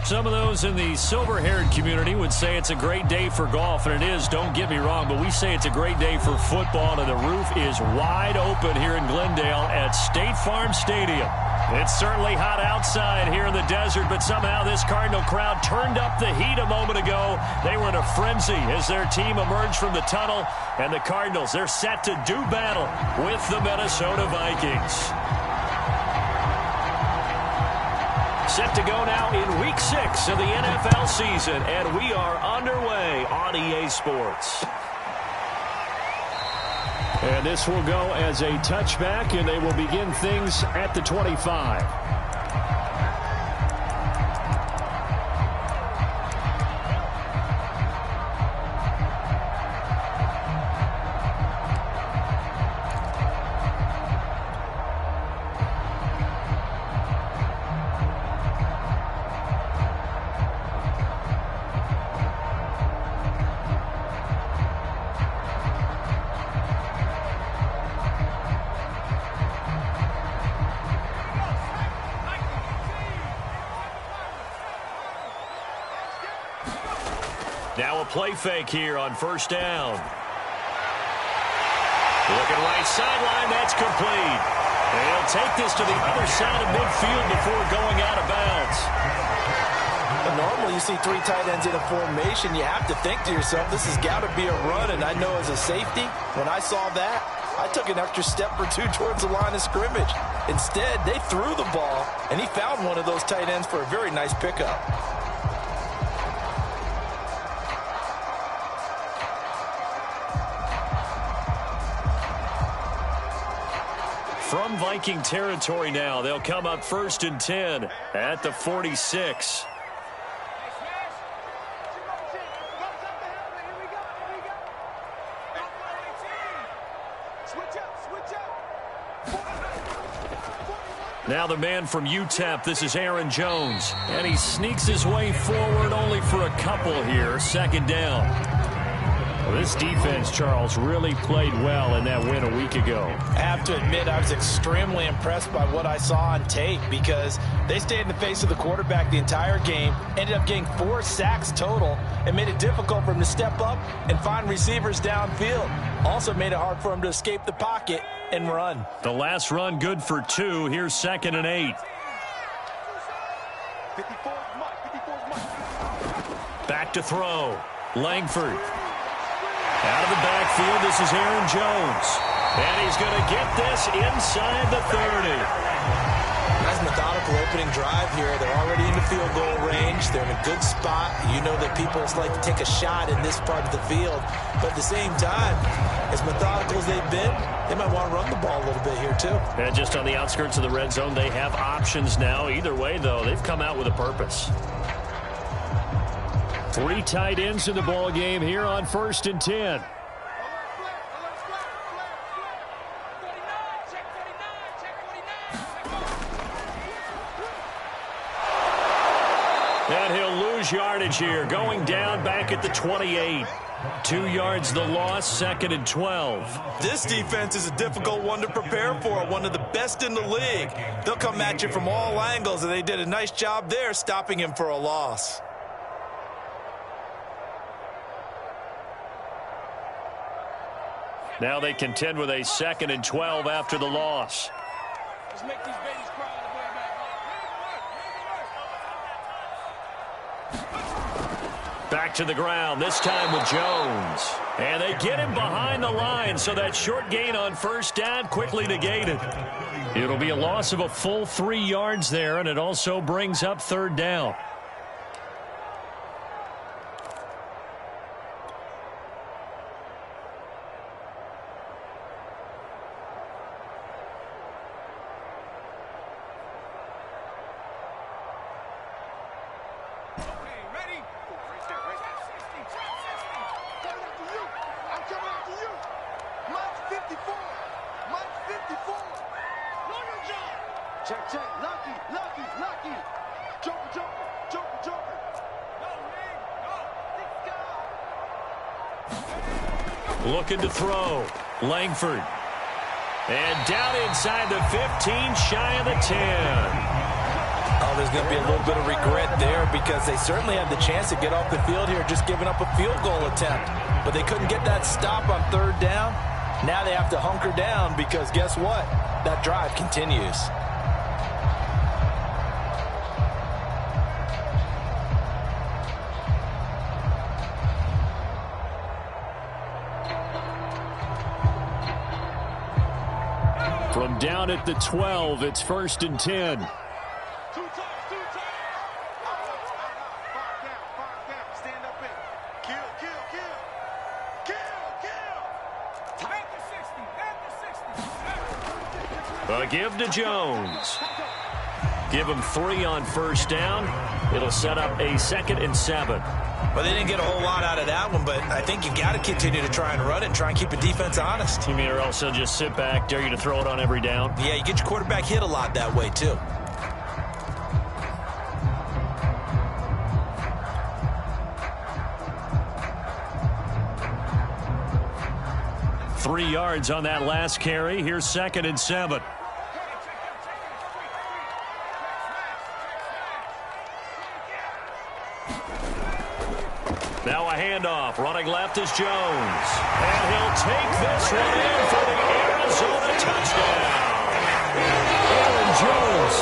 Some of those in the silver-haired community would say it's a great day for golf, and it is, don't get me wrong, but we say it's a great day for football, and the roof is wide open here in Glendale at State Farm Stadium. It's certainly hot outside here in the desert, but somehow this Cardinal crowd turned up the heat a moment ago. They were in a frenzy as their team emerged from the tunnel, and the Cardinals, they're set to do battle with the Minnesota Vikings. Set to go now in Week 6 of the NFL season, and we are underway on EA Sports. And this will go as a touchback, and they will begin things at the 25. Now a play fake here on first down. Looking right sideline, that's complete. And he'll take this to the other side of midfield before going out of bounds. Well, normally you see three tight ends in a formation. You have to think to yourself, this has got to be a run. And I know as a safety, when I saw that, I took an extra step or two towards the line of scrimmage. Instead, they threw the ball, and he found one of those tight ends for a very nice pickup. From Viking territory now, they'll come up 1st and 10 at the 46. Now the man from UTEP, this is Aaron Jones. And he sneaks his way forward only for a couple here, 2nd down. Well, this defense, Charles, really played well in that win a week ago. I have to admit, I was extremely impressed by what I saw on tape because they stayed in the face of the quarterback the entire game, ended up getting 4 sacks total, and made it difficult for him to step up and find receivers downfield. Also made it hard for him to escape the pocket and run. The last run good for 2. Here's 2nd and 8. Back to throw. Langford. Out of the backfield, this is Aaron Jones. And he's going to get this inside the 30. Nice methodical opening drive here. They're already in the field goal range. They're in a good spot. You know that people like to take a shot in this part of the field. But at the same time, as methodical as they've been, they might want to run the ball a little bit here too. And just on the outskirts of the red zone, they have options now. Either way, though, they've come out with a purpose. 3 tight ends in the ball game here on 1st and 10. And he'll lose yardage here, going down back at the 28. 2 yards the loss, 2nd and 12. This defense is a difficult one to prepare for, one of the best in the league. They'll come at you from all angles, and they did a nice job there stopping him for a loss. Now they contend with a 2nd and 12 after the loss. Let's make these babies cry on the way back. Back to the ground, this time with Jones. And they get him behind the line, so that short gain on 1st down quickly negated. It'll be a loss of a full 3 yards there, and it also brings up 3rd down. Looking to throw. Langford. And down inside the 15, shy of the 10. Oh, Oh, there's going to be a little bit of regret there because they certainly had the chance to get off the field here just giving up a field goal attempt. But they couldn't get that stop on third down. Now they have to hunker down because guess what? That drive continues. From down at the 12, it's 1st and 10. Two times. Five down. Stand up in. Kill. At the 60. A give to Jones. Give him 3 on 1st down. It'll set up a 2nd and 7. Well, they didn't get a whole lot out of that one, but I think you've got to continue to try and run it and try and keep the defense honest. You mean or else they'll just sit back, dare you to throw it on every down? Yeah, you get your quarterback hit a lot that way, too. Three yards on that last carry. Here's 2nd and 7. Now a handoff. Running left is Jones. And he'll take this one in for the Arizona touchdown. Aaron Jones,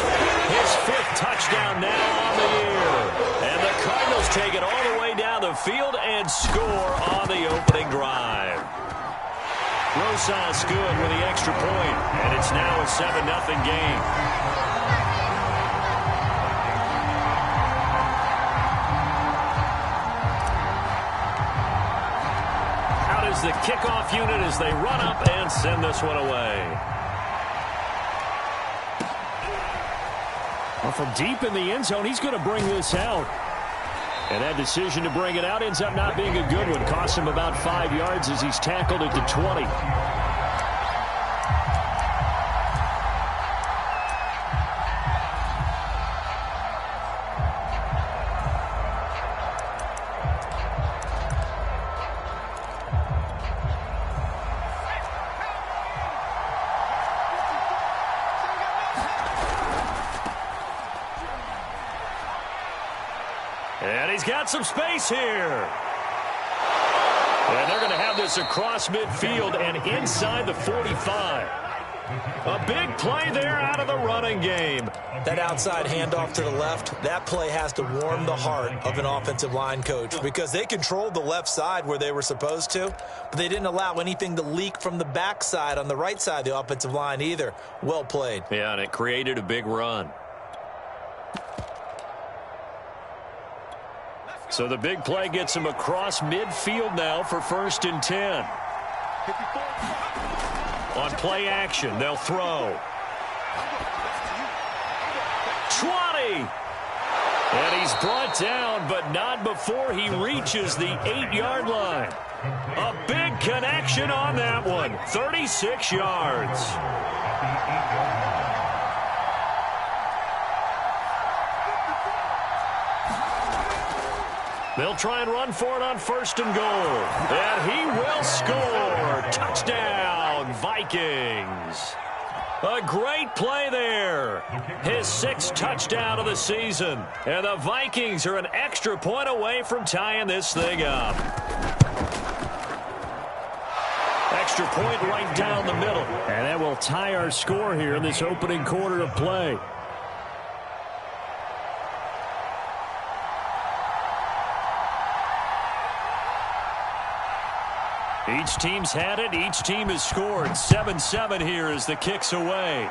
his 5th touchdown now on the year. And the Cardinals take it all the way down the field and score on the opening drive. Rosas good with the extra point, and it's now a 7-0 game. The kickoff unit as they run up and send this one away. Well, from deep in the end zone, he's going to bring this out. And that decision to bring it out ends up not being a good one. Costs him about 5 yards as he's tackled at the 20. And he's got some space here. And they're going to have this across midfield and inside the 45. A big play there out of the running game. That outside handoff to the left, that play has to warm the heart of an offensive line coach because they controlled the left side where they were supposed to, but they didn't allow anything to leak from the backside on the right side of the offensive line either. Well played. Yeah, and it created a big run. So the big play gets him across midfield now for 1st and 10. On play action, they'll throw. 20! And he's brought down, but not before he reaches the 8-yard line. A big connection on that one. 36 yards. They'll try and run for it on 1st and goal. And he will score. Touchdown, Vikings. A great play there. His 6th touchdown of the season. And the Vikings are an extra point away from tying this thing up. Extra point right down the middle. And that will tie our score here in this opening quarter of play. Each team's had it. Each team has scored. 7-7 here as the kick's away.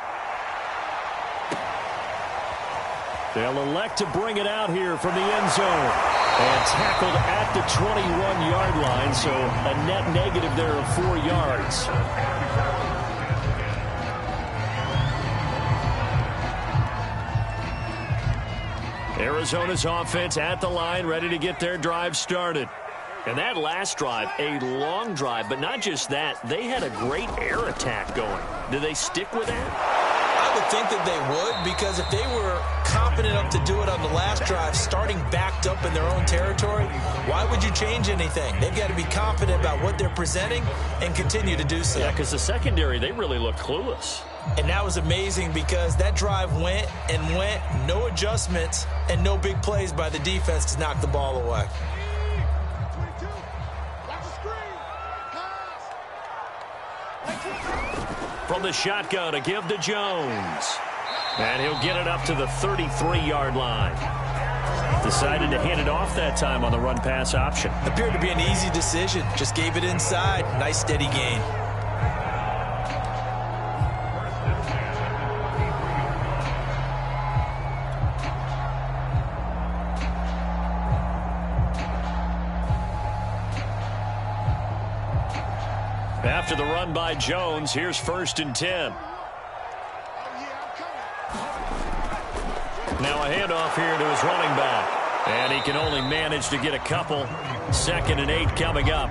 They'll elect to bring it out here from the end zone. And tackled at the 21-yard line, so a net negative there of 4 yards. Arizona's offense at the line, ready to get their drive started. And that last drive, a long drive, but not just that. They had a great air attack going. Do they stick with that? I would think that they would, because if they were confident enough to do it on the last drive, starting backed up in their own territory, why would you change anything? They've got to be confident about what they're presenting and continue to do so. Yeah, because the secondary, they really look clueless. And that was amazing because that drive went and went, no adjustments, and no big plays by the defense to knock the ball away. From the shotgun, a give to Jones. And he'll get it up to the 33-yard line. Decided to hand it off that time on the run-pass option. Appeared to be an easy decision. Just gave it inside. Nice, steady gain. After the run by Jones, here's 1st and 10. Now a handoff here to his running back. And he can only manage to get a couple. 2nd and 8 coming up.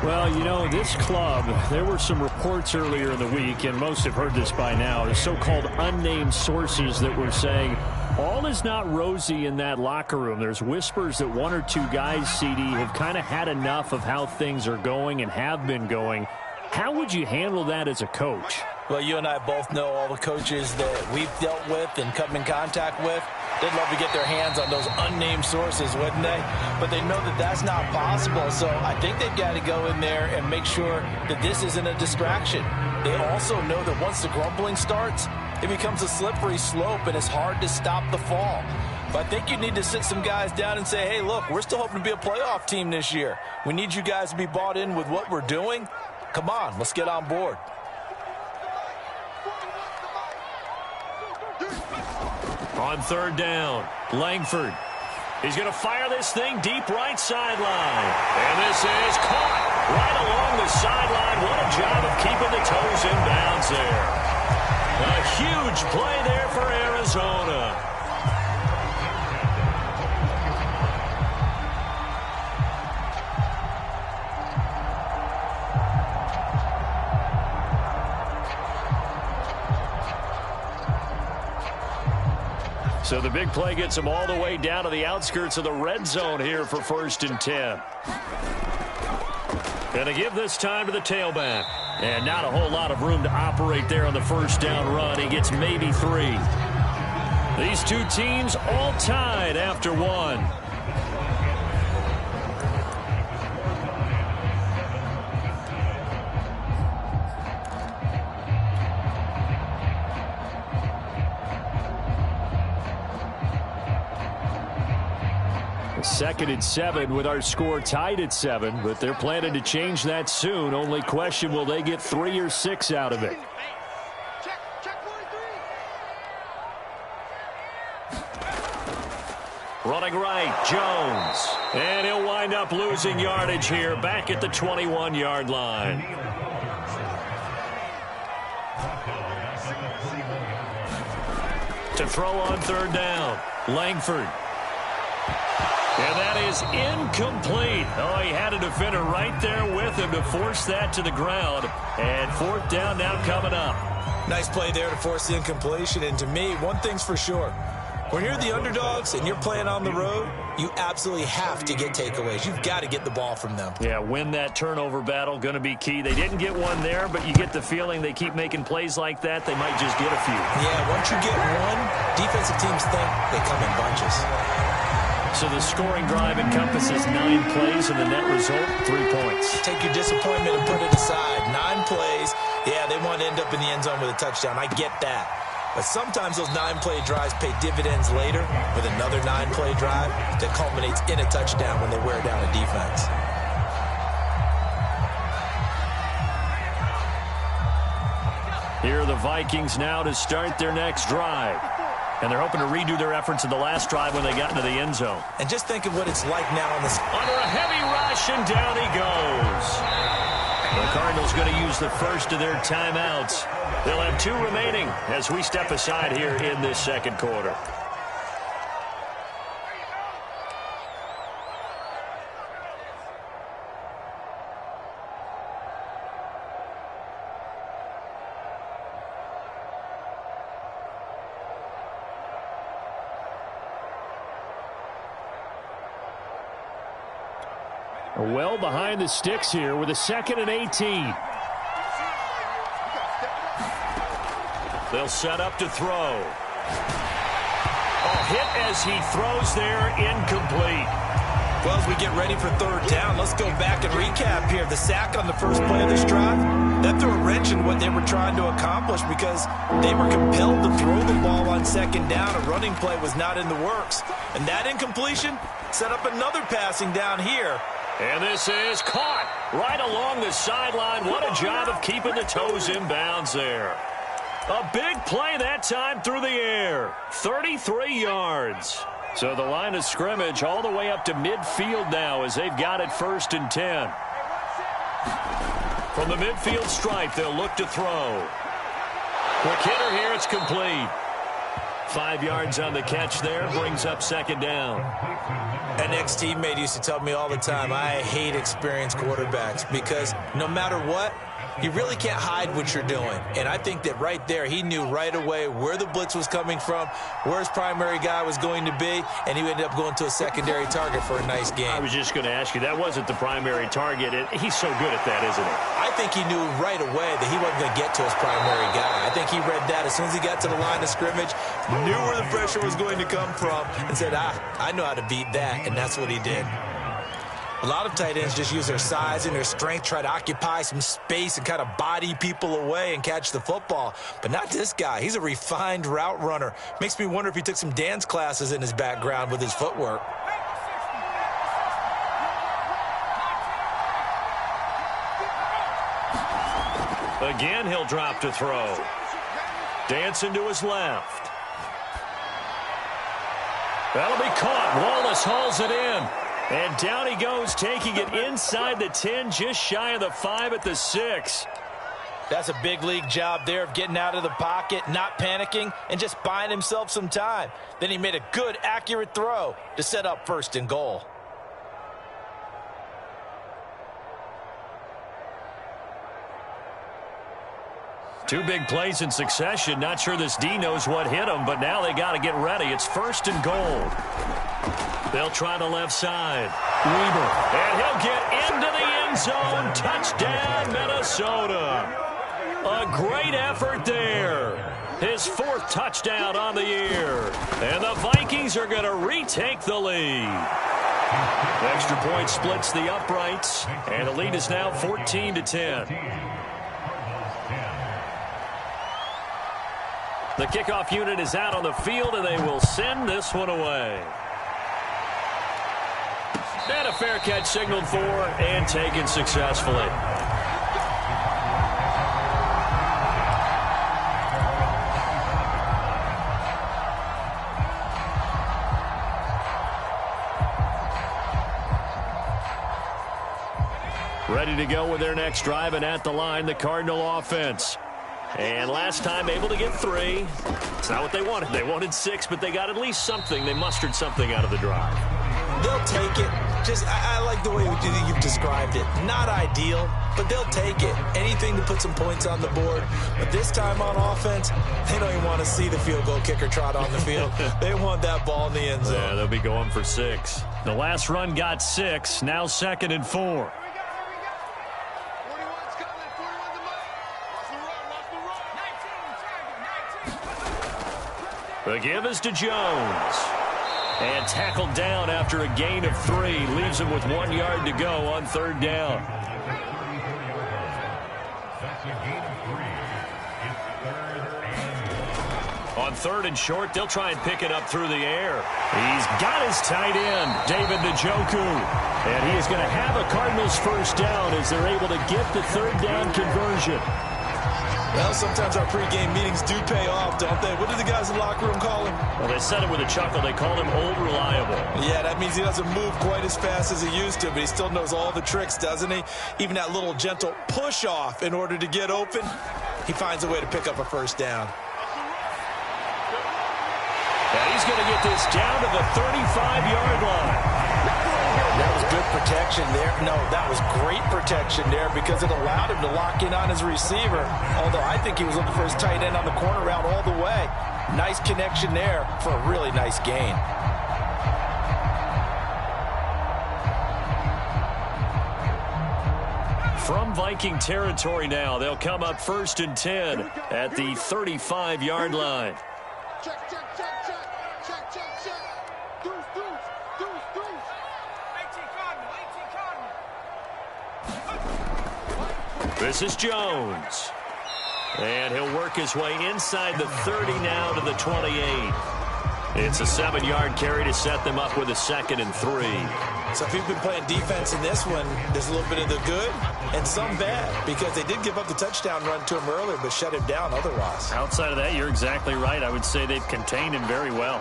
Well, you know, this club, there were some reports earlier in the week, and most have heard this by now, the so-called unnamed sources that were saying all is not rosy in that locker room. There's whispers that 1 or 2 guys, CD, have kind of had enough of how things are going and have been going. How would you handle that as a coach? Well, you and I both know all the coaches that we've dealt with and come in contact with. They'd love to get their hands on those unnamed sources, wouldn't they? But they know that that's not possible. So I think they've got to go in there and make sure that this isn't a distraction. They also know that once the grumbling starts, it becomes a slippery slope and it's hard to stop the fall. But I think you need to sit some guys down and say, hey, look, we're still hoping to be a playoff team this year. We need you guys to be bought in with what we're doing. Come on, let's get on board. On 3rd down, Langford. He's going to fire this thing deep right sideline. And this is caught right along the sideline. What a job of keeping the toes in bounds there. A huge play there for Arizona. So the big play gets him all the way down to the outskirts of the red zone here for 1st and 10. Going to give this time to the tailback. And not a whole lot of room to operate there on the 1st down run. He gets maybe 3. These two teams all tied after 1. Second and 7 with our score tied at 7, but they're planning to change that soon. Only question, will they get 3 or 6 out of it? Running right, Jones. And he'll wind up losing yardage here back at the 21-yard line. To throw on 3rd down, Langford. And that is incomplete. Oh, he had a defender right there with him to force that to the ground. And 4th down now coming up. Nice play there to force the incompletion. And to me, one thing's for sure. When you're the underdogs and you're playing on the road, you absolutely have to get takeaways. You've got to get the ball from them. Yeah, win that turnover battle, going to be key. They didn't get one there, but you get the feeling they keep making plays like that, they might just get a few. Yeah, once you get one, defensive teams think they come in bunches. So the scoring drive encompasses 9 plays, and the net result, 3 points. Take your disappointment and put it aside. 9 plays. Yeah, they want to end up in the end zone with a touchdown. I get that. But sometimes those 9-play drives pay dividends later with another 9-play drive that culminates in a touchdown when they wear down a defense. Here are the Vikings now to start their next drive. And they're hoping to redo their efforts in the last drive when they got into the end zone. And just think of what it's like now on this. Under a heavy rush, and down he goes. The Cardinals going to use the first of their timeouts. They'll have 2 remaining as we step aside here in this 2nd quarter. Well behind the sticks here with a 2nd and 18. They'll set up to throw. Hit as he throws there, incomplete. Well, as we get ready for third down, let's go back and recap here. The sack on the first play of this drive, that threw a wrench in what they were trying to accomplish because they were compelled to throw the ball on second down. A running play was not in the works. And that incompletion set up another passing down here. And this is caught right along the sideline. What a job of keeping the toes in bounds there. A big play that time through the air. 33 yards. So the line of scrimmage all the way up to midfield now as they've got it 1st and 10. From the midfield stripe, they'll look to throw. Quick hitter here, it's complete. 5 yards on the catch there, brings up 2nd down. An ex-teammate used to tell me all the time, I hate experienced quarterbacks because no matter what, you really can't hide what you're doing. And I think that right there, he knew right away where the blitz was coming from, where his primary guy was going to be, and he ended up going to a secondary target for a nice game. I was just going to ask you, that wasn't the primary target. He's so good at that, isn't he? I think he knew right away that he wasn't going to get to his primary guy. I think he read that as soon as he got to the line of scrimmage, knew where the pressure was going to come from, and said, I know how to beat that, and that's what he did. A lot of tight ends just use their size and their strength, try to occupy some space and kind of body people away and catch the football. But not this guy. He's a refined route runner. Makes me wonder if he took some dance classes in his background with his footwork. Again, he'll drop to throw. Dancing to his left. That'll be caught. Wallace hauls it in. And down he goes, taking it inside the 10, just shy of the 5 at the 6. That's a big league job there of getting out of the pocket, not panicking, and just buying himself some time. Then he made a good, accurate throw to set up 1st and goal. Two big plays in succession. Not sure this D knows what hit him, but now they got to get ready. It's 1st and goal. They'll try the left side. Weber. And he'll get into the end zone. Touchdown, Minnesota. A great effort there. His 4th touchdown on the year. And the Vikings are going to retake the lead. Extra point splits the uprights. And the lead is now 14-10. The kickoff unit is out on the field, and they will send this one away. And a fair catch signaled for and taken successfully. Ready to go with their next drive, and at the line, the Cardinal offense. And last time able to get 3. It's not what they wanted. They wanted 6, but they got at least something. They mustered something out of the drive. They'll take it. I like the way you've described it. Not ideal, but they'll take it. Anything to put some points on the board. But this time on offense, they don't even want to see the field goal kicker trot on the field. They want that ball in the end zone. Yeah, they'll be going for 6. The last run got 6. Now 2nd and 4. The give is to Jones. And tackled down after a gain of 3. Leaves him with 1 yard to go on 3rd down. On 3rd and short, they'll try and pick it up through the air. He's got his tight end, David Njoku. And he is going to have a Cardinals 1st down as they're able to get the 3rd down conversion. Well, sometimes our pregame meetings do pay off, don't they? What do the guys in the locker room call him? Well, they said it with a chuckle. They called him Old Reliable. Yeah, that means he doesn't move quite as fast as he used to, but he still knows all the tricks, doesn't he? Even that little gentle push-off in order to get open, he finds a way to pick up a 1st down. And he's going to get this down to the 35-yard line. That was good protection there. No, that was great protection there because it allowed him to lock in on his receiver. Although I think he was looking for his tight end on the corner route all the way. Nice connection there for a really nice gain. From Viking territory now, they'll come up 1st and 10 at the 35-yard line. Check, check, check, check. Check, check, check. Deuce, deuce, deuce, deuce. 18 Cardinal, 18 Cardinal. This is Jones. And he'll work his way inside the 30 now to the 28. It's a 7-yard carry to set them up with a 2nd and 3. So if you've been playing defense in this one, there's a little bit of the good and some bad, because they did give up the touchdown run to him earlier but shut him down otherwise. Outside of that, you're exactly right. I would say they've contained him very well.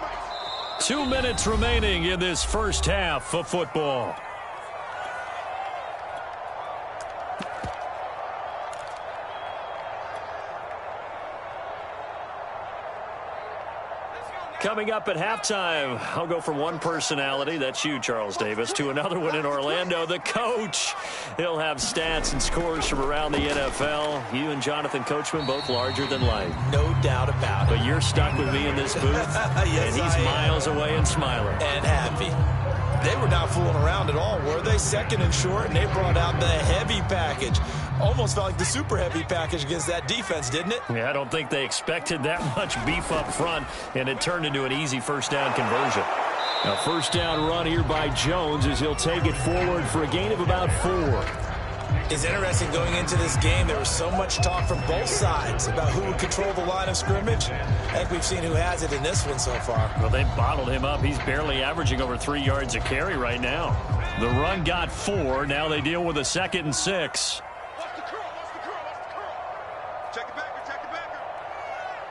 Right. 2 minutes remaining in this first half of football. Coming up at halftime, I'll go from one personality, that's you, Charles Davis, to another one in Orlando, the coach. He'll have stats and scores from around the NFL. You and Jonathan Coachman, both larger than life. No doubt about it. But you're stuck with me in this booth, Yes, and he's miles away and smiling. And happy. They were not fooling around at all, were they? 2nd and short, and they brought out the heavy package. Almost felt like the super heavy package against that defense, didn't it? Yeah, I don't think they expected that much beef up front, and it turned into an easy first down conversion. A first down run here by Jones as he'll take it forward for a gain of about 4. It's interesting going into this game. There was so much talk from both sides about who would control the line of scrimmage. I think we've seen who has it in this one so far. Well, they bottled him up. He's barely averaging over 3 yards a carry right now. The run got 4. Now they deal with a 2nd and 6. Watch the curl, watch the curl, watch the curl. Check it backer, check it backer.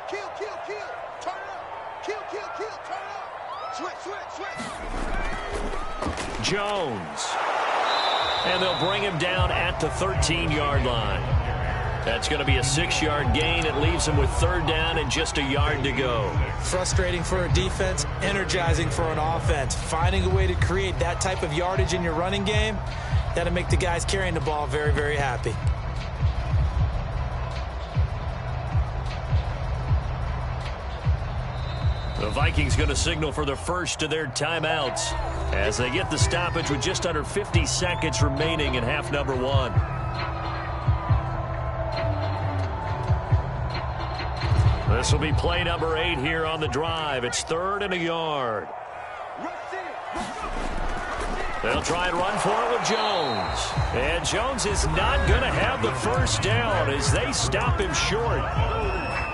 Kill, kill, kill. Turn it up. Kill, kill, kill. Turn it up. Switch, switch, switch. Jones. And they'll bring him down at the 13-yard line. That's going to be a 6-yard gain. It leaves him with 3rd down and just a yard to go. Frustrating for a defense, energizing for an offense. Finding a way to create that type of yardage in your running game, that'll make the guys carrying the ball very, very happy. The Vikings going to signal for the first of their timeouts as they get the stoppage with just under 50 seconds remaining in half number 1. This will be play number 8 here on the drive. It's 3rd and a yard. They'll try and run for it with Jones. And Jones is not going to have the first down as they stop him short.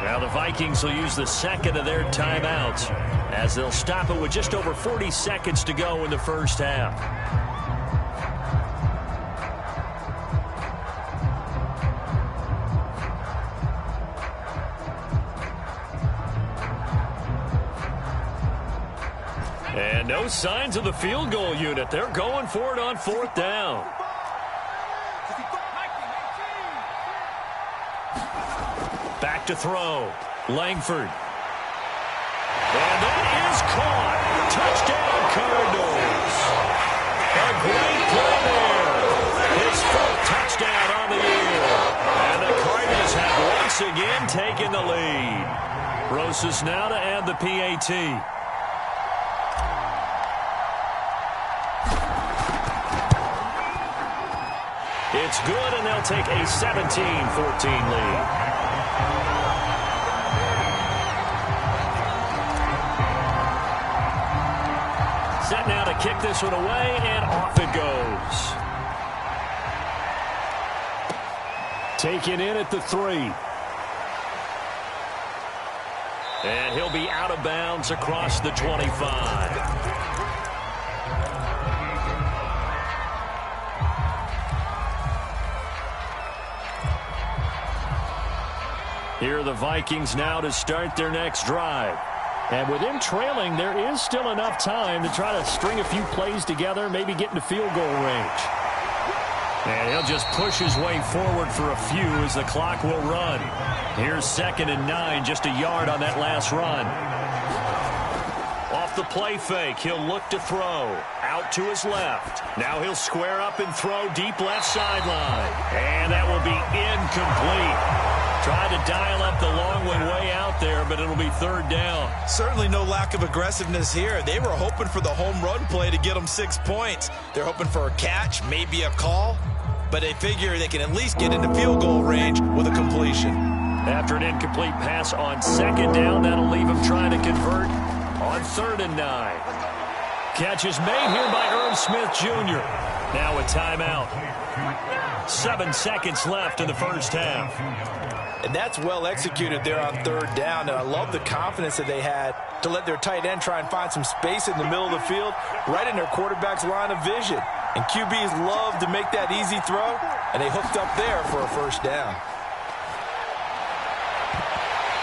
Now the Vikings will use the 2nd of their timeouts as they'll stop it with just over 40 seconds to go in the first half. And no signs of the field goal unit. They're going for it on 4th down. Back to throw. Langford. And that is caught. Touchdown, Cardinals. A great play there. His 4th touchdown on the year. And the Cardinals have once again taken the lead. Rosas now to add the PAT. It's good, and they'll take a 17-14 lead. Set now to kick this one away, and off it goes. Taken in at the 3. And he'll be out of bounds across the 25. Here are the Vikings now to start their next drive. And with him trailing, there is still enough time to try to string a few plays together, maybe get into field goal range. And he'll just push his way forward for a few as the clock will run. Here's 2nd and 9, just a yard on that last run. Off the play fake, he'll look to throw. Out to his left. Now he'll square up and throw deep left sideline. And that will be incomplete. Tried to dial up the long one way out there, but it'll be third down. Certainly no lack of aggressiveness here. They were hoping for the home run play to get them 6 points. They're hoping for a catch, maybe a call, but they figure they can at least get into field goal range with a completion. After an incomplete pass on second down, that'll leave him trying to convert on 3rd and 9. Catch is made here by Irv Smith Jr. Now a timeout. 7 seconds left in the first half. And that's well executed there on 3rd down. And I love the confidence that they had to let their tight end try and find some space in the middle of the field, right in their quarterback's line of vision. And QBs love to make that easy throw, and they hooked up there for a first down.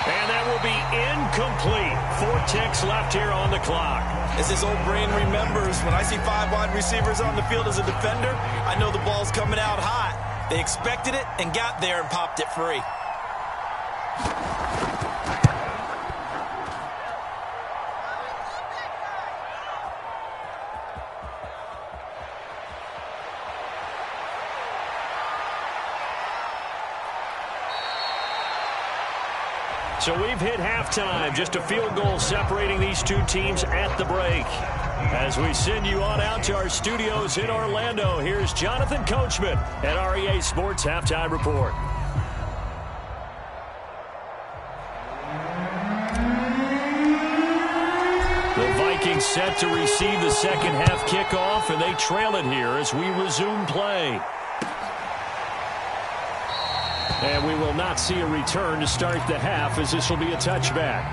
And that will be incomplete. 4 ticks left here on the clock. As his old brain remembers, when I see 5 wide receivers on the field as a defender, I know the ball's coming out hot. They expected it and got there and popped it free. So we've hit halftime. Just a field goal separating these two teams at the break. As we send you on out to our studios in Orlando, here's Jonathan Coachman at REA Sports Halftime Report. The Vikings set to receive the second half kickoff, and they trail it here as we resume play. And we will not see a return to start the half, as this will be a touchback.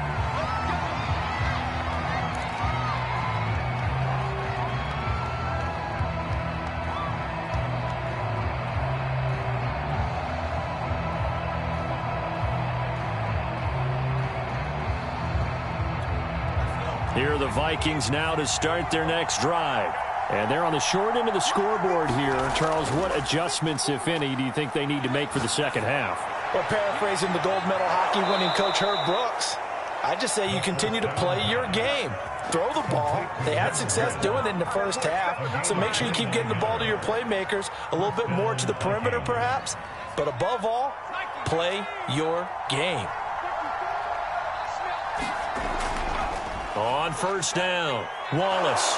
Here are the Vikings now to start their next drive. And they're on the short end of the scoreboard here. Charles, what adjustments, if any, do you think they need to make for the second half? Well, paraphrasing the gold medal hockey winning coach Herb Brooks, I just say you continue to play your game. Throw the ball. They had success doing it in the first half, so make sure you keep getting the ball to your playmakers, a little bit more to the perimeter perhaps, but above all, play your game. On first down, Wallace.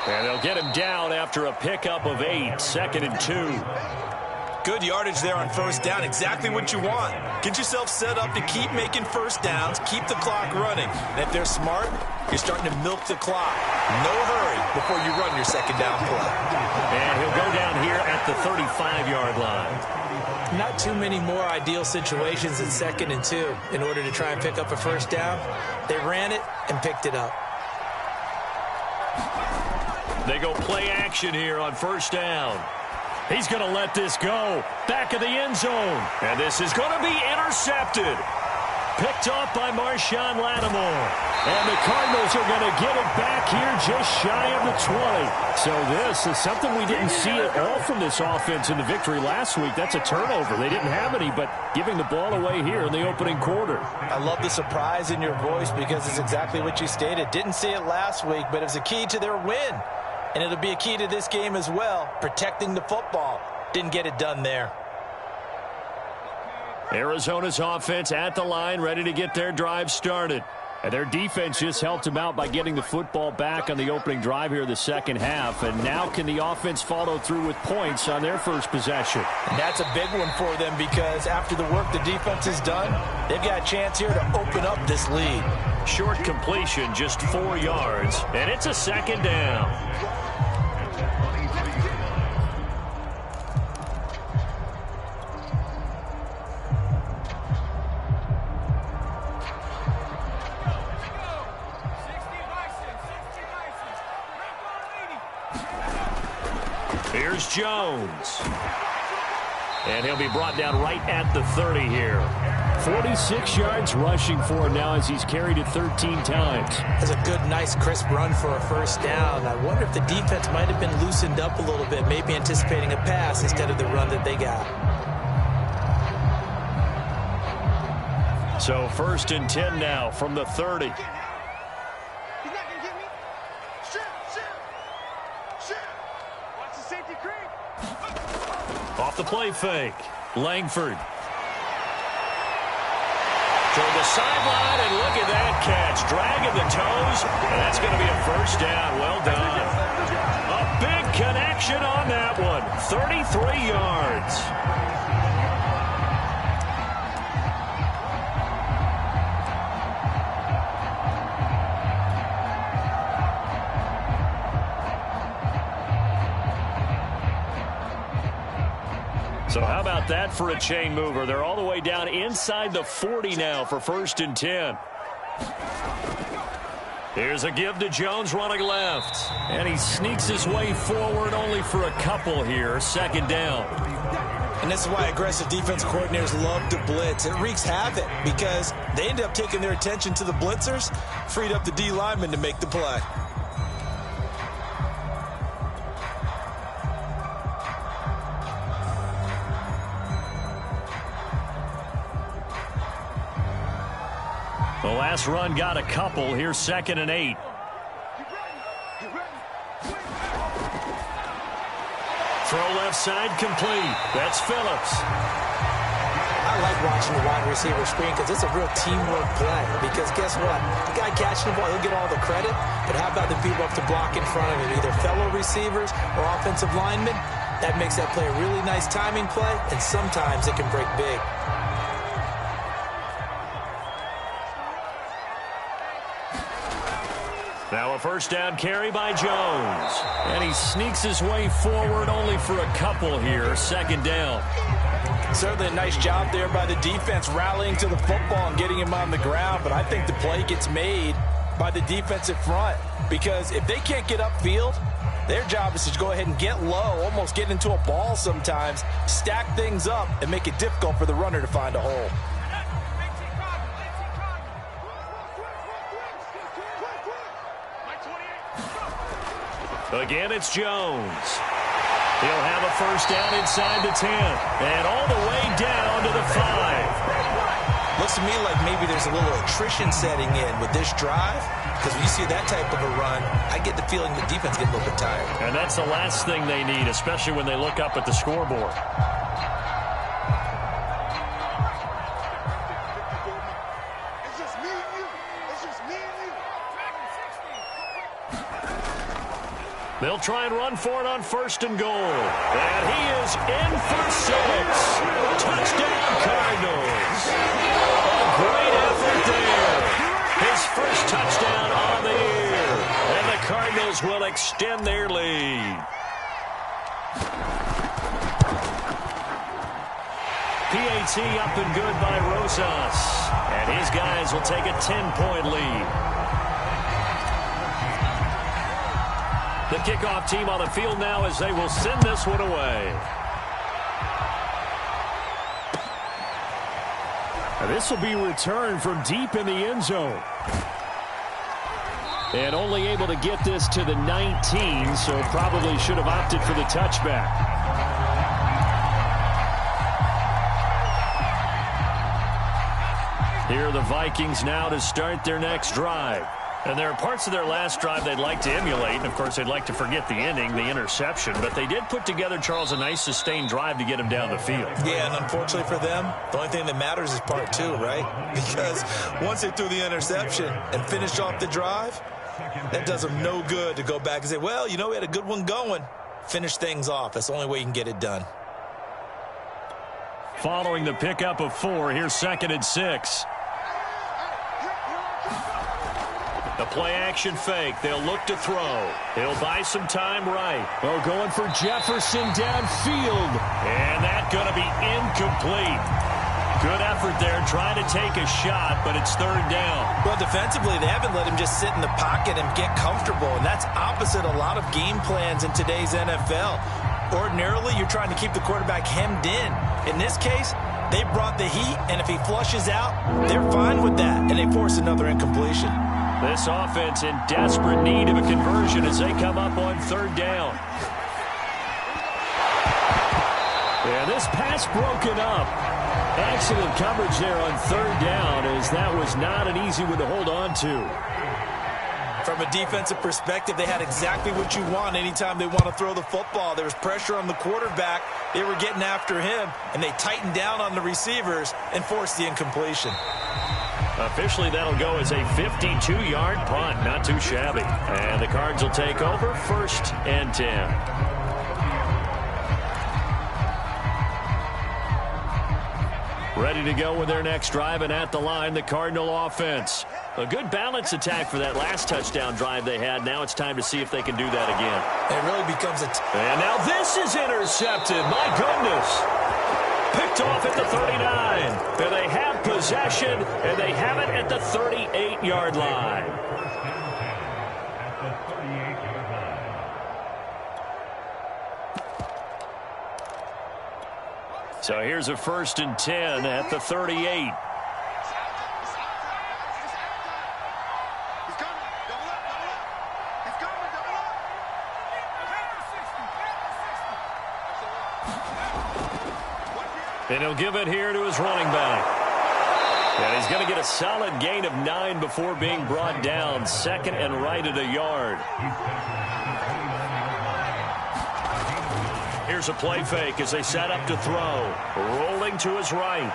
And they'll get him down after a pickup of 8, 2nd and 2. Good yardage there on first down, exactly what you want. Get yourself set up to keep making first downs, keep the clock running. And if they're smart, you're starting to milk the clock. No hurry before you run your second down play. And he'll go down here at the 35-yard line. Not too many more ideal situations at 2nd and 2 in order to try and pick up a first down. They ran it and picked it up. They go play action here on first down. He's going to let this go. Back of the end zone. And this is going to be intercepted. Picked off by Marshawn Lattimore. And the Cardinals are going to get it back here just shy of the 20. So this is something we didn't see at all from this offense in the victory last week. That's a turnover. They didn't have any, but giving the ball away here in the opening quarter. I love the surprise in your voice because it's exactly what you stated. Didn't see it last week, but it was a key to their win. And it'll be a key to this game as well, protecting the football. Didn't get it done there. Arizona's offense at the line, ready to get their drive started. And their defense just helped them out by getting the football back on the opening drive here in the second half. And now can the offense follow through with points on their first possession? And that's a big one for them because after the work the defense has done, they've got a chance here to open up this lead. Short completion, just 4 yards, and it's a second down. Here's Jones. And he'll be brought down right at the 30 here. 46 yards rushing for him now as he's carried it 13 times. That's a good, nice, crisp run for a first down. I wonder if the defense might have been loosened up a little bit, maybe anticipating a pass instead of the run that they got. So 1st and 10 now from the 30. He's not going to get me. Shoot. Watch the safety creep. Off the play fake. Langford. Toward the sideline, and look at that catch. Dragging the toes, and that's going to be a first down. Well done. A big connection on that one. 33 yards. So how about that for a chain mover? They're all the way down inside the 40 now for 1st and 10. Here's a give to Jones running left. And he sneaks his way forward only for a couple here. 2nd down. And this is why aggressive defense coordinators love to blitz. It wreaks havoc because they end up taking their attention to the blitzers, freed up the D lineman to make the play. The last run got a couple. Here's 2nd and 8. Throw left side complete. That's Phillips. I like watching the wide receiver screen because it's a real teamwork play. Because guess what? The guy catching the ball, he'll get all the credit. But how about the people up to block in front of him? Either fellow receivers or offensive linemen. That makes that play a really nice timing play. And sometimes it can break big. Now a first down carry by Jones. And he sneaks his way forward only for a couple here. 2nd down. Certainly a nice job there by the defense rallying to the football and getting him on the ground. But I think the play gets made by the defensive front. Because if they can't get upfield, their job is to go ahead and get low, almost get into a ball sometimes, stack things up, and make it difficult for the runner to find a hole. Again, it's Jones. He'll have a first down inside the 10. And all the way down to the 5. Looks to me like maybe there's a little attrition setting in with this drive. Because when you see that type of a run, I get the feeling the defense gets a little bit tired. And that's the last thing they need, especially when they look up at the scoreboard. It's just me and you. It's just me and you. They'll try and run for it on 1st and goal. And he is in for 6. Touchdown, Cardinals. A great effort there. His first touchdown on the year. And the Cardinals will extend their lead. PAT up and good by Rosas. And his guys will take a 10-point lead. The kickoff team on the field now as they will send this one away. And this will be returned from deep in the end zone. And only able to get this to the 19, so probably should have opted for the touchback. Here are the Vikings now to start their next drive. And there are parts of their last drive they'd like to emulate. And, of course, they'd like to forget the ending, the interception. But they did put together, Charles, a nice sustained drive to get him down the field. Yeah, and unfortunately for them, the only thing that matters is part 2, right? Because once they threw the interception and finished off the drive, that does them no good to go back and say, well, you know, we had a good one going. Finish things off. That's the only way you can get it done. Following the pickup of 4, here's 2nd and 6. The play-action fake. They'll look to throw. He'll buy some time right. Oh, going for Jefferson downfield. And that's going to be incomplete. Good effort there, trying to take a shot, but it's 3rd down. Well, defensively, they haven't let him just sit in the pocket and get comfortable, and that's opposite a lot of game plans in today's NFL. Ordinarily, you're trying to keep the quarterback hemmed in. In this case, they brought the heat, and if he flushes out, they're fine with that, and they force another incompletion. This offense in desperate need of a conversion as they come up on 3rd down. And this pass broken up. Excellent coverage there on 3rd down, as that was not an easy one to hold on to. From a defensive perspective, they had exactly what you want anytime they want to throw the football. There was pressure on the quarterback. They were getting after him, and they tightened down on the receivers and forced the incompletion. Officially, that'll go as a 52-yard punt. Not too shabby. And the Cards will take over 1st and 10. Ready to go with their next drive, and at the line, the Cardinal offense. A good balance attack for that last touchdown drive they had. Now it's time to see if they can do that again. It really becomes a... And now this is intercepted. My goodness. Picked off at the 39. And they have possession, and they have it at the 38-yard line. So here's a 1st and 10 at the 38. And he'll give it here to his running back. And he's going to get a solid gain of 9 before being brought down. 2nd and right at a yard. Here's a play fake as they set up to throw. Rolling to his right.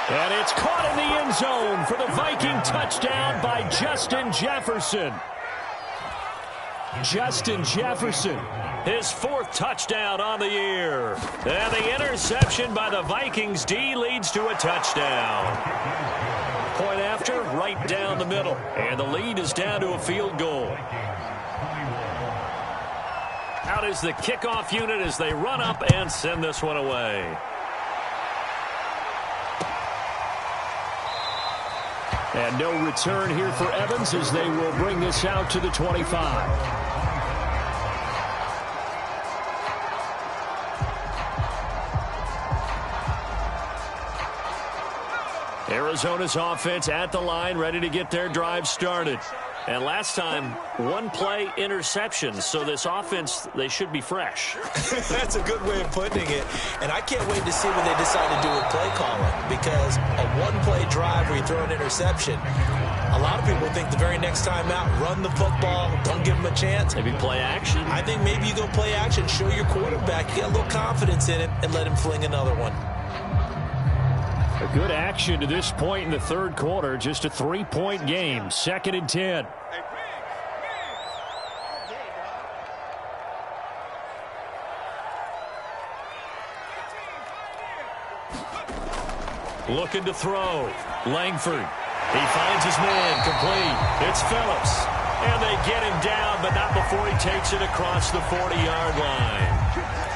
And it's caught in the end zone for the Viking touchdown by Justin Jefferson. Justin Jefferson, his 4th touchdown on the year. And the interception by the Vikings D leads to a touchdown. Point after, right down the middle. And the lead is down to a field goal. Out is the kickoff unit as they run up and send this one away. And no return here for Evans as they will bring this out to the 25. Arizona's offense at the line, ready to get their drive started. And last time, 1-play interception. So this offense, they should be fresh. That's a good way of putting it. And I can't wait to see what they decide to do with play calling. Because a 1-play drive where you throw an interception, a lot of people think the very next time out, run the football, don't give them a chance. Maybe play action. I think maybe you go play action, show your quarterback, you get a little confidence in him, and let him fling another one. A good action to this point in the 3rd quarter. Just a 3-point game. 2nd and 10. Looking to throw. Langford. He finds his man. Complete. It's Phillips. And they get him down, but not before he takes it across the 40-yard line.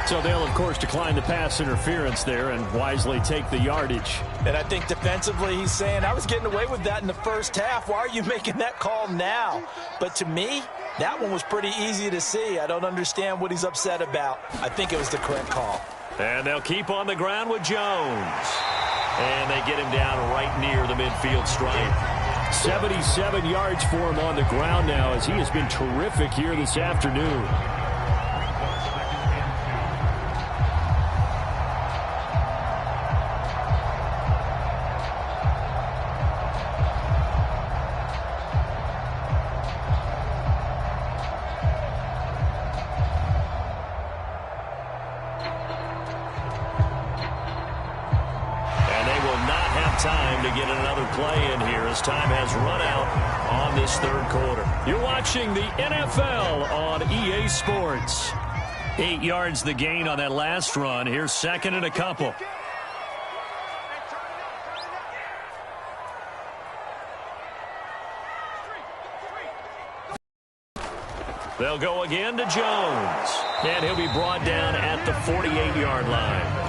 So they'll, of course, decline the pass interference there and wisely take the yardage. And I think defensively he's saying, I was getting away with that in the first half. Why are you making that call now? But to me, that one was pretty easy to see. I don't understand what he's upset about. I think it was the correct call. And they'll keep on the ground with Jones. And they get him down right near the midfield stripe. 77 yards for him on the ground now as he has been terrific here this afternoon. Time to get another play in here as time has run out on this 3rd quarter. You're watching the NFL on EA Sports. 8 yards the gain on that last run. Here's 2nd and a couple. They'll go again to Jones. And he'll be brought down at the 48-yard line.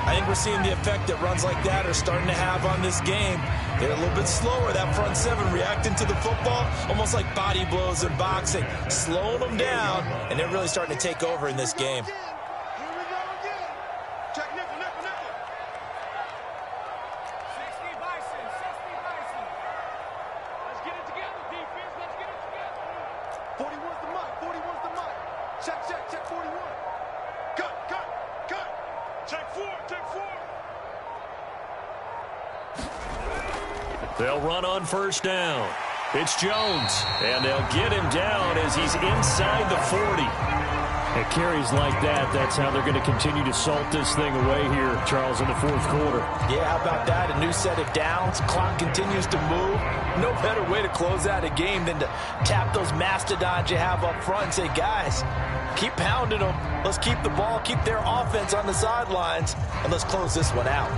I think we're seeing the effect that runs like that are starting to have on this game. They're a little bit slower, that front 7, reacting to the football, almost like body blows in boxing, slowing them down, and they're really starting to take over in this game. They'll run on 1st down. It's Jones, and they'll get him down as he's inside the 40. At carries like that, that's how they're going to continue to salt this thing away here, Charles, in the fourth quarter. Yeah, how about that? A new set of downs. Clock continues to move. No better way to close out a game than to tap those mastodons you have up front and say, guys, keep pounding them. Let's keep the ball, keep their offense on the sidelines, and let's close this one out.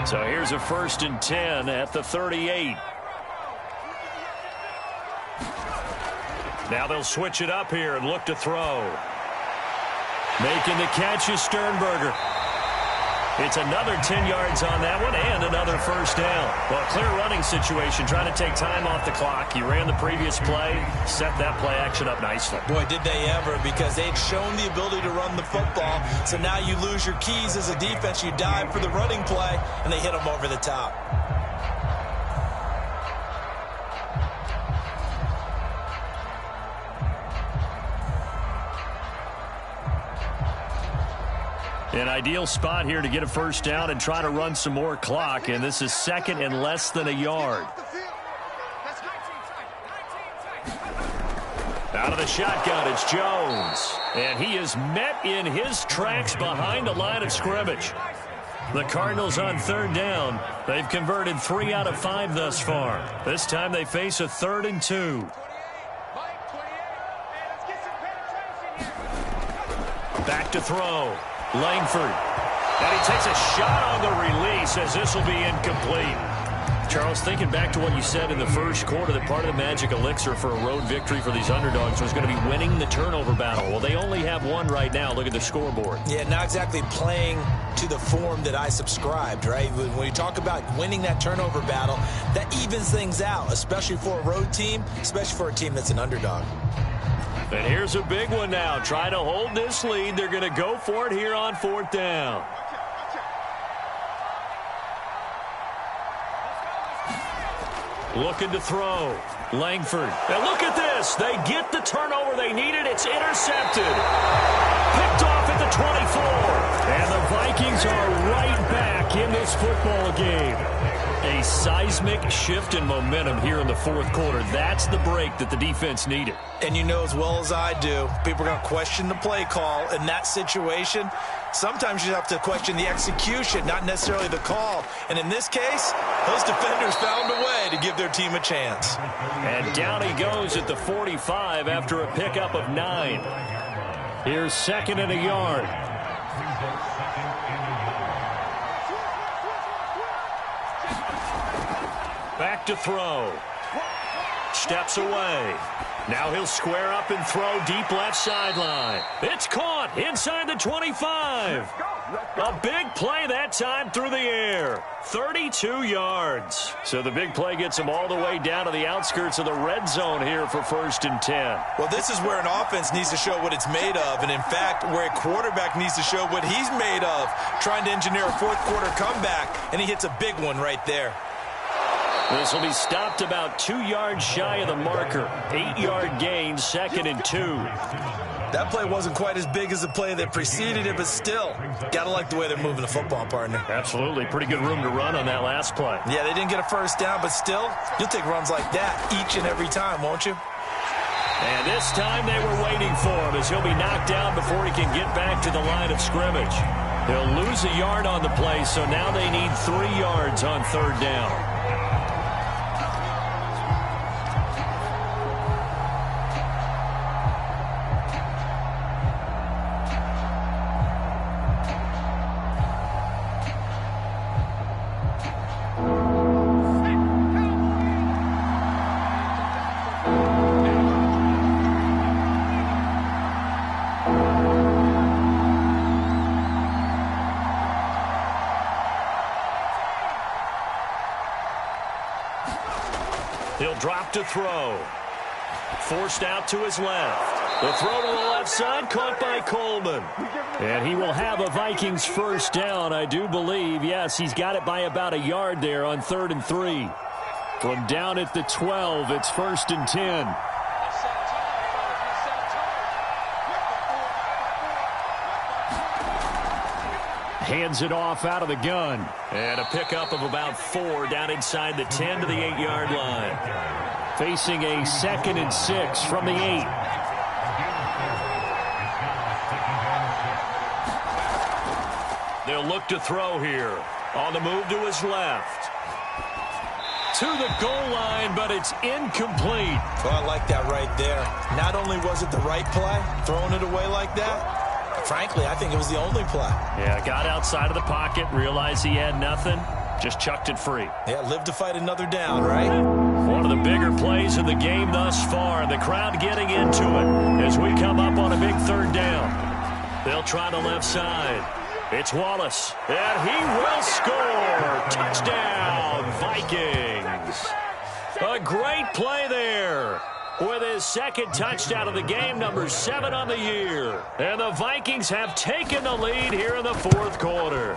So here's a 1st and 10 at the 38. Now they'll switch it up here and look to throw. Making the catch is Sternberger. It's another 10 yards on that one and another first down. Well, clear running situation, trying to take time off the clock. He ran the previous play, set that play action up nicely. Boy, did they ever, because they'd shown the ability to run the football. So now you lose your keys as a defense. You dive for the running play, and they hit them over the top. An ideal spot here to get a first down and try to run some more clock, and this is 2nd and less than a yard. Out of the shotgun, it's Jones, and he is met in his tracks behind the line of scrimmage. The Cardinals on 3rd down. They've converted 3 out of 5 thus far. This time they face a 3rd and 2. Back to throw. Langford. And he takes a shot on the release as this will be incomplete. Charles, thinking back to what you said in the first quarter, that part of the magic elixir for a road victory for these underdogs was going to be winning the turnover battle. Well, they only have one right now. Look at the scoreboard. Yeah, not exactly playing to the form that I subscribed, right? When you talk about winning that turnover battle, that evens things out, especially for a road team, especially for a team that's an underdog. And here's a big one now. Trying to hold this lead. They're going to go for it here on 4th down. Looking to throw. Langford. And look at this. They get the turnover they needed. It's intercepted. Picked off at the 24. And the Vikings are right back in this football game. A seismic shift in momentum here in the fourth quarter. That's the break that the defense needed. And you know as well as I do, people are going to question the play call in that situation. Sometimes you have to question the execution, not necessarily the call. And in this case, those defenders found a way to give their team a chance. And down he goes at the 45 after a pickup of 9. Here's 2nd and a yard. Back to throw. Steps away. Now he'll square up and throw deep left sideline. It's caught inside the 25. A big play that time through the air. 32 yards. So the big play gets him all the way down to the outskirts of the red zone here for 1st and 10. Well, this is where an offense needs to show what it's made of. And, in fact, where a quarterback needs to show what he's made of. Trying to engineer a fourth quarter comeback, and he hits a big one right there. This will be stopped about 2 yards shy of the marker. 8-yard gain, 2nd and 2. That play wasn't quite as big as the play that preceded it, but still, got to like the way they're moving the football, partner. Absolutely. Pretty good room to run on that last play. Yeah, they didn't get a first down, but still, you'll take runs like that each and every time, won't you? And this time they were waiting for him as he'll be knocked down before he can get back to the line of scrimmage. He'll lose a yard on the play, so now they need 3 yards on 3rd down. He'll drop to throw. Forced out to his left. The throw to the left side, caught by Coleman. And he will have a Vikings first down, I do believe. Yes, he's got it by about a yard there on 3rd and 3. From down at the 12, it's 1st and 10. Hands it off out of the gun. And a pickup of about 4 down inside the 10 to the 8-yard line. facing a 2nd and 6 from the 8. They'll look to throw here. On the move to his left. To the goal line, but it's incomplete. Well, I like that right there. Not only was it the right play, throwing it away like that, frankly, I think it was the only play. Yeah, got outside of the pocket, realized he had nothing, just chucked it free. Yeah, live to fight another down, right? One of the bigger plays of the game thus far, and the crowd getting into it as we come up on a big 3rd down. They'll try the left side. It's Wallace, and he will score. Touchdown, Vikings. A great play there with his 2nd touchdown of the game, number 7 on the year. And the Vikings have taken the lead here in the 4th quarter.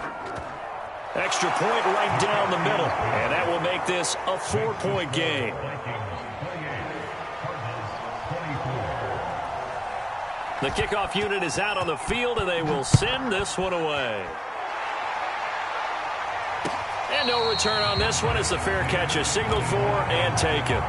Extra point right down the middle, and that will make this a 4-point game. The kickoff unit is out on the field, and they will send this one away. And no return on this one as the fair catch is signaled for and taken.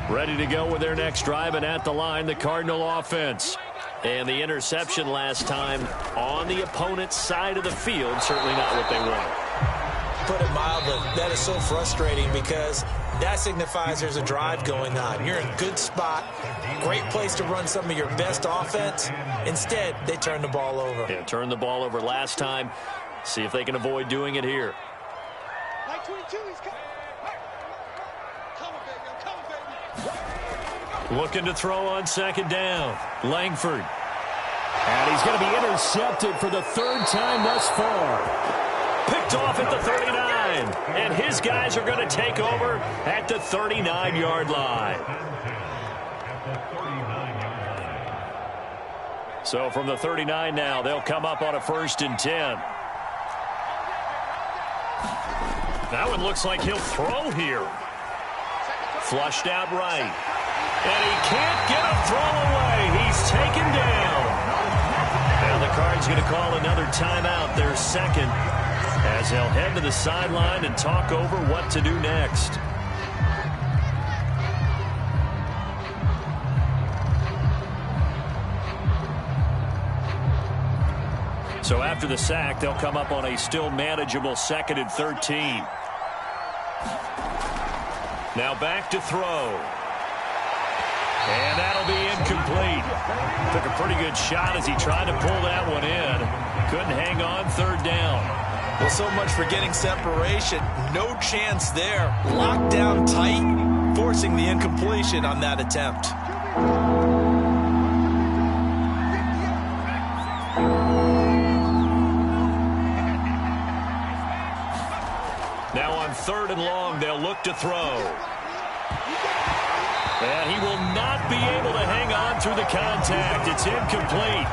Ready to go with their next drive, and at the line, the Cardinal offense. And the interception last time on the opponent's side of the field, certainly not what they wanted. Put it mildly, that is so frustrating because that signifies there's a drive going on. You're in a good spot, great place to run some of your best offense. Instead, they turn the ball over. Yeah, turned the ball over last time. See if they can avoid doing it here. Like 22, he's coming. Looking to throw on 2nd down. Langford. And he's going to be intercepted for the 3rd time thus far. Picked off at the 39. And his guys are going to take over at the 39-yard line. So from the 39 now, they'll come up on a 1st and 10. That one looks like he'll throw here. Flushed out right. And he can't get a throw away. He's taken down. Now the Cards going to call another timeout, their 2nd, as they'll head to the sideline and talk over what to do next. So after the sack, they'll come up on a still manageable 2nd and 13. Now back to throw. And that'll be incomplete. Took a pretty good shot as he tried to pull that one in. Couldn't hang on 3rd down. Well, so much for getting separation. No chance there. Locked down tight, forcing the incompletion on that attempt. Now on 3rd and long, they'll look to throw. And he will not be able to hang on through the contact. It's incomplete.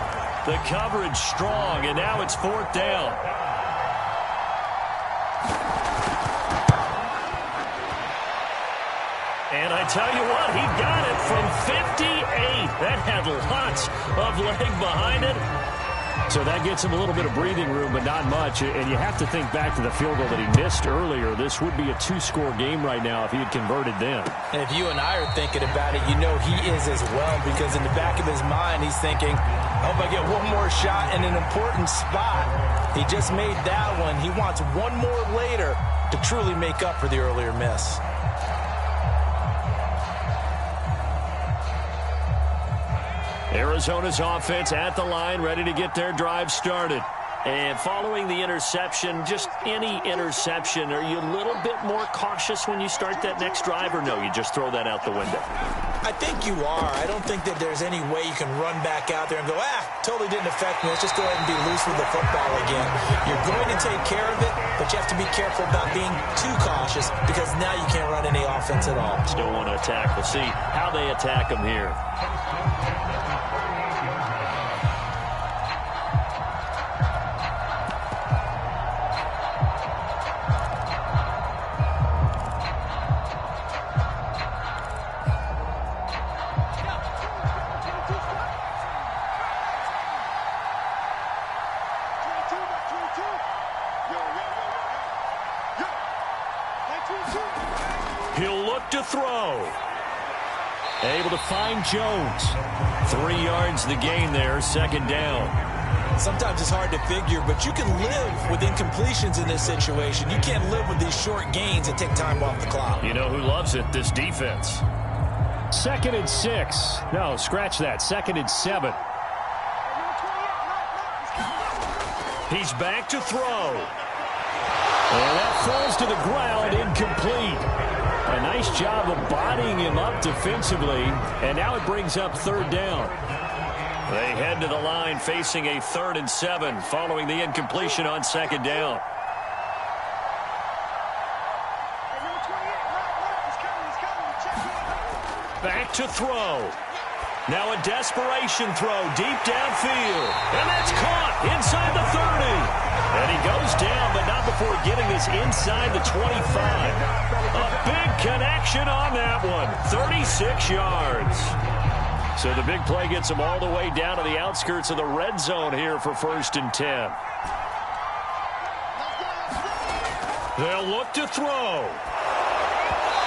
The coverage strong, and now it's 4th down. And I tell you what, he got it from 58. That had lots of leg behind it. So that gets him a little bit of breathing room, but not much. And you have to think back to the field goal that he missed earlier. This would be a 2-score game right now if he had converted then. And if you and I are thinking about it, you know he is as well, because in the back of his mind, he's thinking, I hope I get one more shot in an important spot. He just made that one. He wants one more later to truly make up for the earlier miss. Arizona's offense at the line, ready to get their drive started. And following the interception, just any interception, are you a little bit more cautious when you start that next drive, or no, you just throw that out the window? I think you are. I don't think that there's any way you can run back out there and go, totally didn't affect me. Let's just go ahead and be loose with the football again. You're going to take care of it, but you have to be careful about being too cautious, because now you can't run any offense at all. Still want to attack. We'll see how they attack them here. Able to find Jones. 3 yards the gain there, second down. Sometimes it's hard to figure, but you can live with incompletions in this situation. You can't live with these short gains that take time off the clock. You know who loves it? This defense. 2nd and 6. No, scratch that. 2nd and 7. He's back to throw. And that falls to the ground, incomplete. A nice job of bodying him up defensively, and now it brings up 3rd down. They head to the line facing a 3rd and 7 following the incompletion on 2nd down. Back to throw. Now a desperation throw deep downfield. And that's caught inside the 30. And he goes down, but not before getting this inside the 25. A big connection on that one. 36 yards. So the big play gets them all the way down to the outskirts of the red zone here for 1st and 10. They'll look to throw.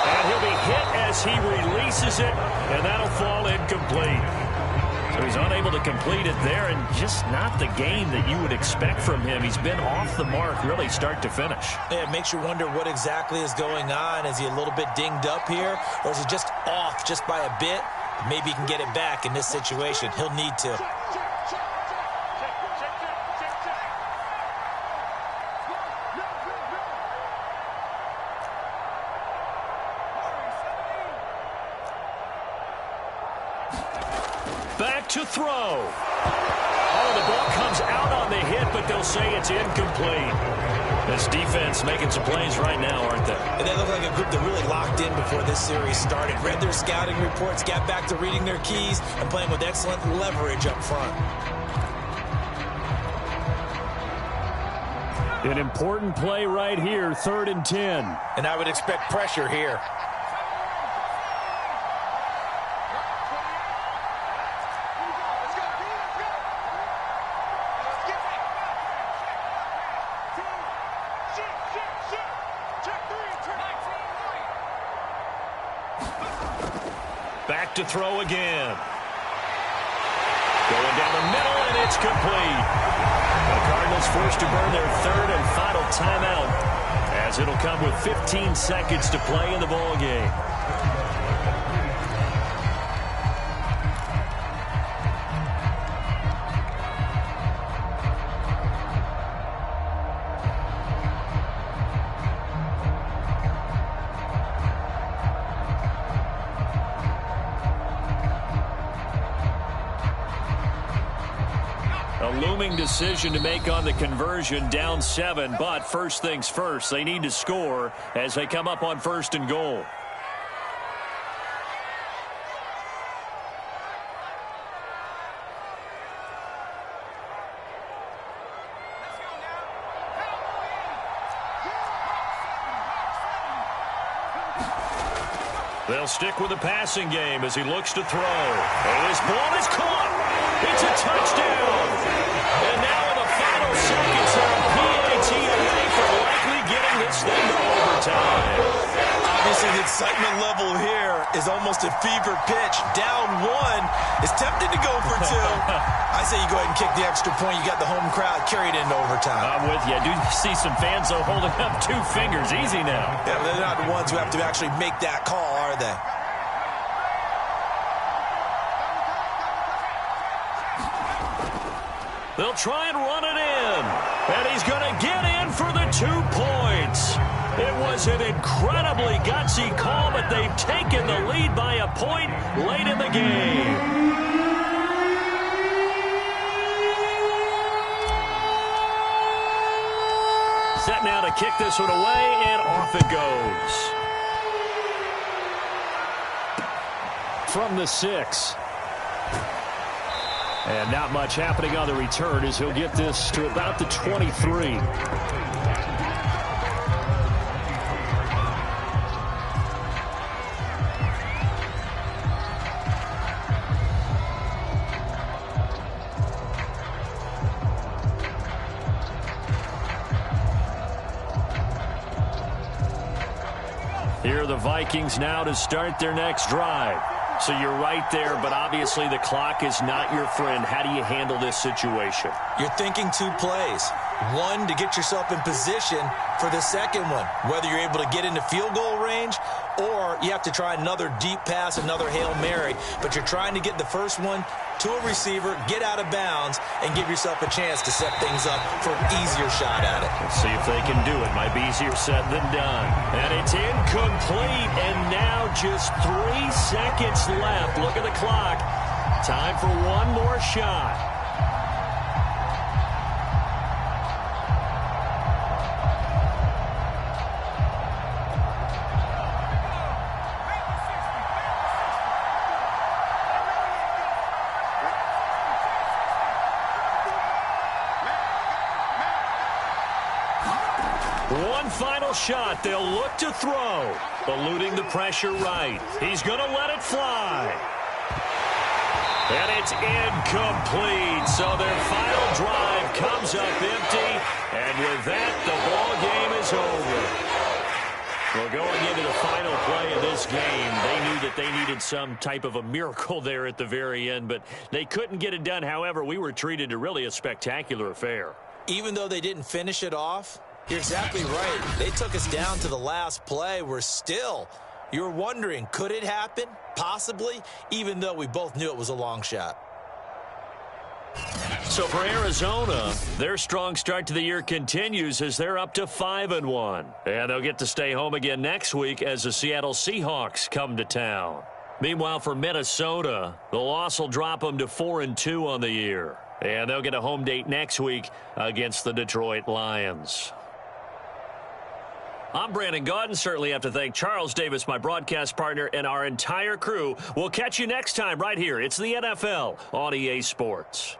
And he'll be hit as he releases it, and that'll fall incomplete. So he's unable to complete it there, and just not the game that you would expect from him. He's been off the mark really start to finish. Yeah, it makes you wonder what exactly is going on. Is he a little bit dinged up here, or is he just off just by a bit? Maybe he can get it back in this situation. He'll need to. Back to throw. Oh, the ball comes out on the hit, but they'll say it's incomplete. This defense making some plays right now, aren't they? And they look like a group that really locked in before this series started. Read their scouting reports, got back to reading their keys, and playing with excellent leverage up front. An important play right here, 3rd and 10. And I would expect pressure here. Back to throw again. Going down the middle, and it's complete. The Cardinals forced to burn their 3rd and final timeout, as it'll come with 15 seconds to play in the ball game. A looming decision to make on the conversion, down 7, but first things first, they need to score as they come up on 1st and goal. They'll stick with the passing game as he looks to throw. And his ball is caught. It's a touchdown. And now in the final seconds, they're a PAT away from likely getting this thing to overtime. Obviously, the excitement level here is almost a fever pitch. Down 1 is tempted to go for 2. I say you go ahead and kick the extra point. You got the home crowd carried into overtime. I'm with you. I do see some fans, though, holding up 2 fingers. Easy now. Yeah, they're not the ones who have to actually make that call, are they? They'll try and run it in. And he's going to get in for the 2 points. It was an incredibly gutsy call, but they've taken the lead by a point late in the game. Set now to kick this one away, and off it goes. From the 6. And not much happening on the return as he'll get this to about the 23. Here are the Vikings now to start their next drive. So you're right there, but obviously the clock is not your friend. How do you handle this situation? You're thinking 2 plays. One, to get yourself in position for the second one, whether you're able to get into field goal range or you have to try another deep pass, another Hail Mary. But you're trying to get the first one to a receiver, get out of bounds, and give yourself a chance to set things up for an easier shot at it. Let's see if they can do it. Might be easier said than done. And it's incomplete, and now just 3 seconds left. Look at the clock. Time for one more shot. One final shot. They'll look to throw. Eluding the pressure right. He's going to let it fly. And it's incomplete. So their final drive comes up empty. And with that, the ball game is over. Well, going into the final play of this game, they knew that they needed some type of a miracle there at the very end, but they couldn't get it done. However, we were treated to really a spectacular affair. Even though they didn't finish it off, you're exactly right. They took us down to the last play. You're wondering, could it happen? Possibly, even though we both knew it was a long shot. So for Arizona, their strong start to the year continues as they're up to 5-1. And they'll get to stay home again next week as the Seattle Seahawks come to town. Meanwhile, for Minnesota, the loss will drop them to 4-2 on the year. And they'll get a home date next week against the Detroit Lions. I'm Brandon Gaudin. Certainly have to thank Charles Davis, my broadcast partner, and our entire crew. We'll catch you next time right here. It's the NFL on EA Sports.